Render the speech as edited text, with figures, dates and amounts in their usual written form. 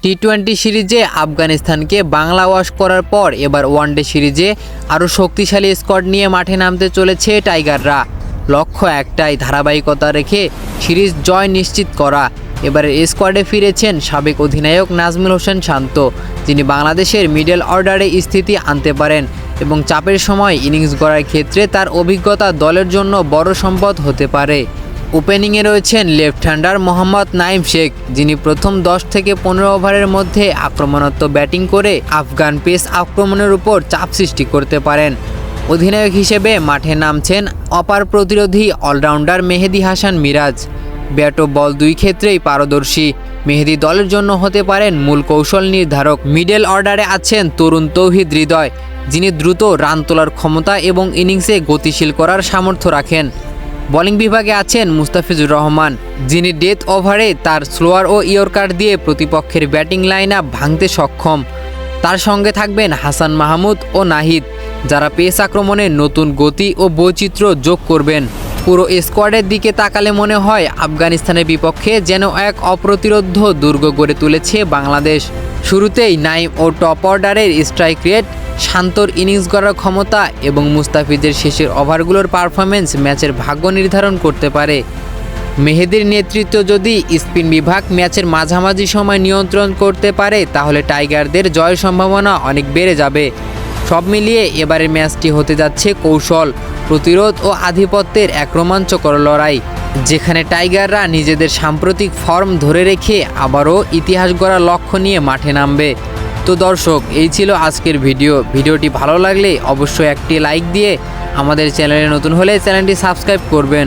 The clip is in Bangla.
টি-20 সিরিজে আফগানিস্তানকে বাংলা ওয়াশ করার পর এবার ওয়ানডে সিরিজে আরও শক্তিশালী স্কোয়াড নিয়ে মাঠে নামতে চলেছে টাইগাররা। লক্ষ্য একটাই, ধারাবাহিকতা রেখে সিরিজ জয় নিশ্চিত করা। এবারের স্কোয়াডে ফিরেছেন সাবেক অধিনায়ক নাজমুল হোসেন শান্ত, যিনি বাংলাদেশের মিডল অর্ডারে স্থিতি আনতে পারেন এবং চাপের সময় ইনিংস গড়ার ক্ষেত্রে তার অভিজ্ঞতা দলের জন্য বড় সম্পদ হতে পারে। ওপেনিংয়ে রয়েছেন লেফট হ্যান্ডার মোহাম্মদ নাইম শেখ, যিনি প্রথম 10 থেকে 15 ওভারের মধ্যে আক্রমণাত্মক ব্যাটিং করে আফগান পেস আক্রমণের উপর চাপ সৃষ্টি করতে পারেন। অধিনায়ক হিসেবে মাঠে নামছেন অপার প্রতিরোধী অলরাউন্ডার মেহেদী হাসান মিরাজ। ব্যাট ও বল দুই ক্ষেত্রেই পারদর্শী মেহেদী দলের জন্য হতে পারেন মূল কৌশল নির্ধারক। মিডল অর্ডারে আছেন তরুণ তৌহিদ হৃদয়, যিনি দ্রুত রান তোলার ক্ষমতা এবং ইনিংসে গতিশীল করার সামর্থ্য রাখেন। বোলিং বিভাগে আছেন মুস্তাফিজুর রহমান, যিনি ডেথ ওভারে তার স্লোয়ার ও ইয়র্কার দিয়ে প্রতিপক্ষের ব্যাটিং লাইন আপ ভাঙতে সক্ষম। তার সঙ্গে থাকবেন হাসান মাহমুদ ও নাহিদ, যারা পেস আক্রমণে নতুন গতি ও বৈচিত্র্য যোগ করবেন। পুরো স্কোয়াডের দিকে তাকালে মনে হয় আফগানিস্তানের বিপক্ষে যেন এক অপ্রতিরোধ্য দুর্গ গড়ে তুলেছে বাংলাদেশ। শুরুতেই নাইম ও টপ অর্ডারের স্ট্রাইক রেট, শান্তর ইনিংস গড়ার ক্ষমতা এবং মুস্তাফিজের শেষের ওভারগুলোর পারফরমেন্স ম্যাচের ভাগ্য নির্ধারণ করতে পারে। মেহেদীর নেতৃত্ব যদি স্পিন বিভাগ ম্যাচের মাঝামাঝি সময় নিয়ন্ত্রণ করতে পারে, তাহলে টাইগারদের জয়ের সম্ভাবনা অনেক বেড়ে যাবে। সব মিলিয়ে এবারের ম্যাচটি হতে যাচ্ছে কৌশল, প্রতিরোধ ও আধিপত্যের এক রোমাঞ্চকর লড়াই, যেখানে টাইগাররা নিজেদের সাম্প্রতিক ফর্ম ধরে রেখে আবারও ইতিহাস গড়ার লক্ষ্য নিয়ে মাঠে নামবে। তো দর্শক, এই ছিল আজকের ভিডিওটি ভালো লাগলে অবশ্যই একটি লাইক দিয়ে আমাদের চ্যানেলে নতুন হলে চ্যানেলটি সাবস্ক্রাইব করবেন।